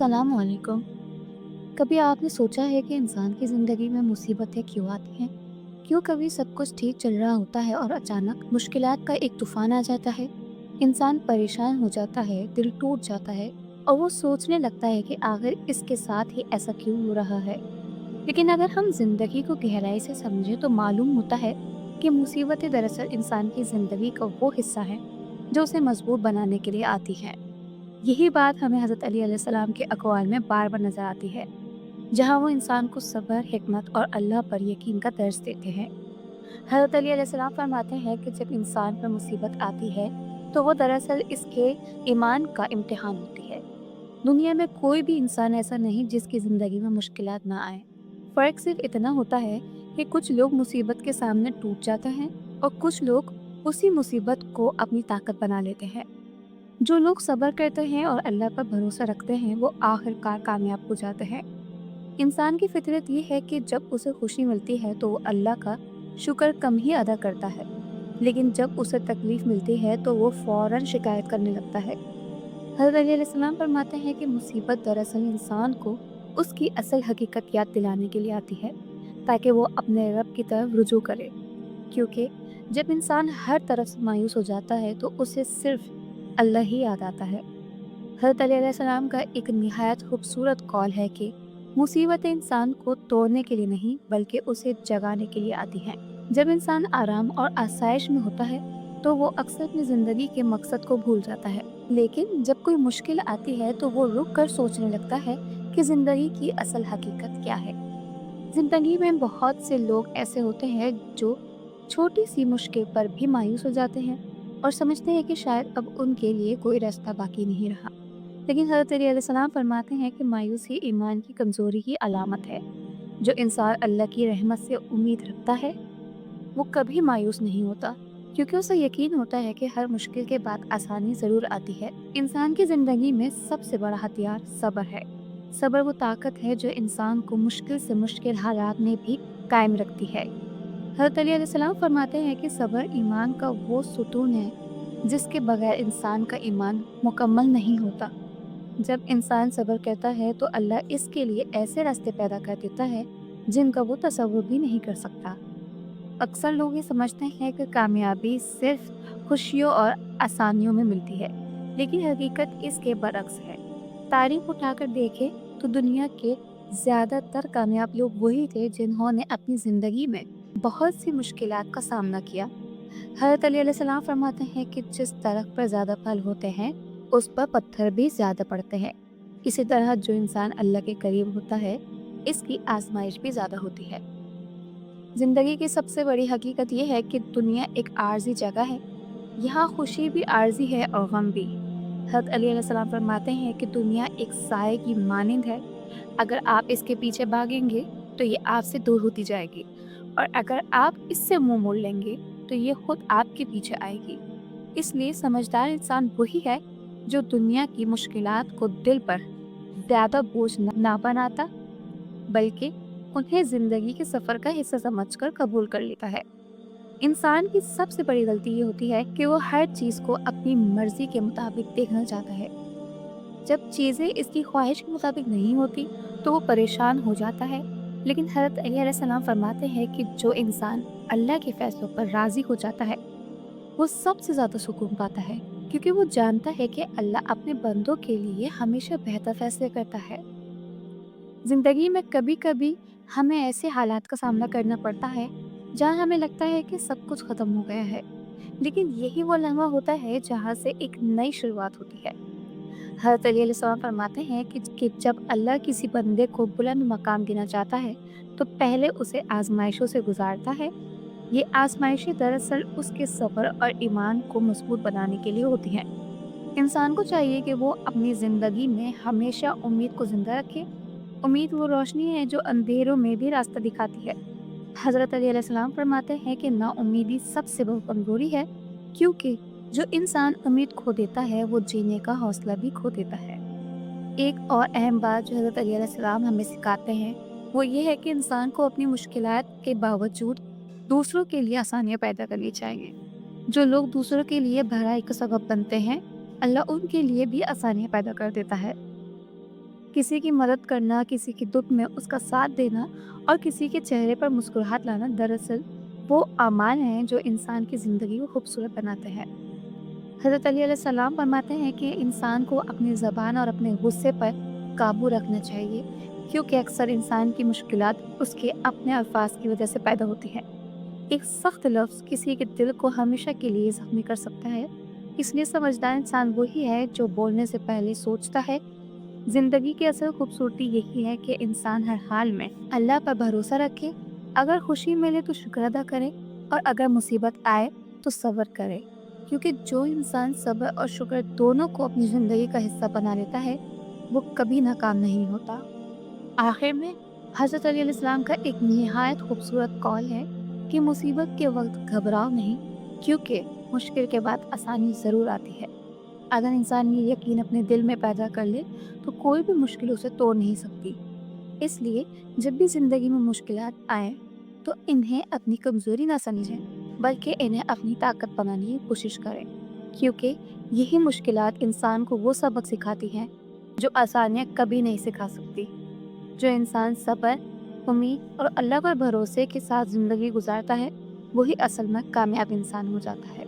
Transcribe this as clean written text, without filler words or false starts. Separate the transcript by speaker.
Speaker 1: अस्सलाम वालेकुम। कभी आपने सोचा है कि इंसान की ज़िंदगी में मुसीबतें क्यों आती हैं? क्यों कभी सब कुछ ठीक चल रहा होता है और अचानक मुश्किलात का एक तूफ़ान आ जाता है? इंसान परेशान हो जाता है, दिल टूट जाता है और वो सोचने लगता है कि आखिर इसके साथ ही ऐसा क्यों हो रहा है? लेकिन अगर हम ज़िंदगी को गहराई से समझें तो मालूम होता है कि मुसीबतें दरअसल इंसान की ज़िंदगी का वो हिस्सा है जो उसे मजबूत बनाने के लिए आती हैं। यही बात हमें हज़रत अली अलैहिस्सलाम के अक़वाल में बार-बार नज़र आती है, जहाँ वो इंसान को सब्र, हिकमत और अल्लाह पर यकीन का दर्स देते हैं। हज़रत अली अलैहिस्सलाम फरमाते हैं कि जब इंसान पर मुसीबत आती है, तो वो दरअसल इसके ईमान का इम्तिहान होती है। दुनिया में कोई भी इंसान ऐसा नहीं जिसकी ज़िंदगी में मुश्किलात ना आए। फ़र्क सिर्फ इतना होता है कि कुछ लोग मुसीबत के सामने टूट जाते हैं और कुछ लोग उसी मुसीबत को अपनी ताकत बना लेते हैं। जो लोग सब्र करते हैं और अल्लाह पर भरोसा रखते हैं वो आखिरकार कामयाब हो जाते हैं। इंसान की फितरत ये है कि जब उसे खुशी मिलती है तो वो अल्लाह का शुक्र कम ही अदा करता है, लेकिन जब उसे तकलीफ मिलती है तो वो फौरन शिकायत करने लगता है। हज़रत अली अलैहिस्सलाम फरमाते हैं कि मुसीबत दरअसल इंसान को उसकी असल हकीकत याद दिलाने के लिए आती है, ताकि वो अपने रब की तरफ रुजू करे। क्योंकि जब इंसान हर तरफ से मायूस हो जाता है तो उसे सिर्फ अल्लाह ही याद आता है। हज़रत अली अलैहिस्सलाम का एक निहायत खूबसूरत कौल है कि मुसीबतें इंसान को तोड़ने के लिए नहीं बल्कि उसे जगाने के लिए आती हैं। जब इंसान आराम और आसाइश में होता है तो वो अक्सर अपनी ज़िंदगी के मकसद को भूल जाता है, लेकिन जब कोई मुश्किल आती है तो वो रुक कर सोचने लगता है कि ज़िंदगी की असल हकीकत क्या है। ज़िंदगी में बहुत से लोग ऐसे होते हैं जो छोटी सी मुश्किल पर भी मायूस हो जाते हैं और समझते हैं कि शायद अब उनके लिए कोई रास्ता बाकी नहीं रहा। लेकिन हज़रत अली अलैहिस्सलाम फरमाते हैं कि मायूसी ईमान की कमज़ोरी की अलामत है। जो इंसान अल्लाह की रहमत से उम्मीद रखता है वो कभी मायूस नहीं होता, क्योंकि उसे यकीन होता है कि हर मुश्किल के बाद आसानी ज़रूर आती है। इंसान की ज़िंदगी में सबसे बड़ा हथियार सब्र है। सब्र वो ताकत है जो इंसान को मुश्किल से मुश्किल हालात में भी कायम रखती है। हज़रत अली अलैहिस्सलाम फरमाते हैं कि सब्र ईमान का वो सुतून है जिसके बगैर इंसान का ईमान मुकम्मल नहीं होता। जब इंसान सब्र करता है तो अल्लाह इसके लिए ऐसे रास्ते पैदा कर देता है जिनका वो तसव्वुर भी नहीं कर सकता। अक्सर लोग ये समझते हैं कि कामयाबी सिर्फ खुशियों और आसानियों में मिलती है, लेकिन हकीकत इसके बरक्स है। तारीख उठाकर देखें तो दुनिया के ज़्यादातर कामयाब लोग वही थे जिन्होंने अपनी ज़िंदगी में बहुत सी मुश्किलात का सामना किया। हज़रत अली अलैहिस्सलाम फरमाते हैं कि जिस दरख्त पर ज़्यादा फल होते हैं उस पर पत्थर भी ज़्यादा पड़ते हैं। इसी तरह जो इंसान अल्लाह के करीब होता है इसकी आजमाइश भी ज़्यादा होती है। जिंदगी की सबसे बड़ी हकीकत यह है कि दुनिया एक आर्जी जगह है। यहाँ खुशी भी आर्जी है और गम भी। हज़रत अली अलैहिस्सलाम फरमाते हैं कि दुनिया एक साए की मानिंद है। अगर आप इसके पीछे भागेंगे तो ये आपसे दूर होती जाएगी, और अगर आप इससे मुंह मोड़ लेंगे तो ये खुद आपके पीछे आएगी। इसलिए समझदार इंसान वही है जो दुनिया की मुश्किलात को दिल पर ज़्यादा बोझ ना बनाता, बल्कि उन्हें जिंदगी के सफर का हिस्सा समझकर कबूल कर लेता है। इंसान की सबसे बड़ी गलती ये होती है कि वो हर चीज को अपनी मर्जी के मुताबिक देखना चाहता है। जब चीजें इसकी ख्वाहिश के मुताबिक नहीं होती तो वो परेशान हो जाता है। लेकिन हज़रत अली अलैहिस्सलाम फरमाते हैं कि जो इंसान अल्लाह के फैसलों पर राजी हो जाता है वो सबसे ज्यादा सुकून पाता है, क्योंकि वो जानता है कि अल्लाह अपने बंदों के लिए हमेशा बेहतर फैसले करता है। जिंदगी में कभी कभी हमें ऐसे हालात का सामना करना पड़ता है जहाँ हमें लगता है कि सब कुछ खत्म हो गया है, लेकिन यही वो लम्हा होता है जहाँ से एक नई शुरुआत होती है। हज़रत अली अलैहिस्सलाम फरमाते हैं कि जब अल्लाह किसी बंदे को बुलंद मकाम देना चाहता है तो पहले उसे आजमाइशों से गुजारता है। ये आजमाइशें दरअसल उसके सब्र और ईमान को मजबूत बनाने के लिए होती हैं। इंसान को चाहिए कि वो अपनी जिंदगी में हमेशा उम्मीद को जिंदा रखे। उम्मीद वो रोशनी है जो अंधेरों में भी रास्ता दिखाती है। हजरत अली अलैहिस्सलाम फरमाते हैं कि नाउम्मीदी सबसे बड़ी कमजोरी है, क्योंकि जो इंसान उम्मीद खो देता है वो जीने का हौसला भी खो देता है। एक और अहम बात जो हजरत अली अलैहिस्सलाम हमें सिखाते हैं वो ये है कि इंसान को अपनी मुश्किलात के बावजूद दूसरों के लिए आसानियां पैदा करनी चाहिए। जो लोग दूसरों के लिए भलाई का सबब बनते हैं अल्लाह उनके लिए भी आसानियां पैदा कर देता है। किसी की मदद करना, किसी के दुख में उसका साथ देना और किसी के चेहरे पर मुस्कुराहट लाना दरअसल वो अमाल हैं जो इंसान की ज़िंदगी को खूबसूरत बनाते हैं। हज़रत अली अलैहिस्सलाम फरमाते हैं कि इंसान को अपनी ज़बान और अपने गुस्से पर काबू रखना चाहिए, क्योंकि अक्सर इंसान की मुश्किलात उसके अपने अल्फाज की वजह से पैदा होती हैं। एक सख्त लफ्ज़ किसी के दिल को हमेशा के लिए ज़ख्मी कर सकता है, इसलिए समझदार इंसान वही है जो बोलने से पहले सोचता है। ज़िंदगी की असल खूबसूरती यही है कि इंसान हर हाल में अल्लाह पर भरोसा रखे, अगर खुशी मिले तो शुक्र अदा करे और अगर मुसीबत आए तो सब्र करे। क्योंकि जो इंसान सब्र और शुक्र दोनों को अपनी ज़िंदगी का हिस्सा बना लेता है, वो कभी नाकाम नहीं होता। आखिर में हज़रत अली अलैहिस्सलाम का एक निहायत खूबसूरत कौल है कि मुसीबत के वक्त घबराओ नहीं, क्योंकि मुश्किल के बाद आसानी ज़रूर आती है। अगर इंसान ये यकीन अपने दिल में पैदा कर ले, तो कोई भी मुश्किल उसे तोड़ नहीं सकती। इसलिए जब भी ज़िंदगी में मुश्किलात आएँ, तो इन्हें अपनी कमज़ोरी ना समझें, बल्कि इन्हें अपनी ताकत बनाने की कोशिश करें। क्योंकि यही मुश्किलात इंसान को वो सबक सिखाती हैं, जो आसानियाँ कभी नहीं सिखा सकती। जो इंसान सब्र, उम्मीद और अल्लाह पर भरोसे के साथ ज़िंदगी गुज़ारता है, वही असल में कामयाब इंसान हो जाता है।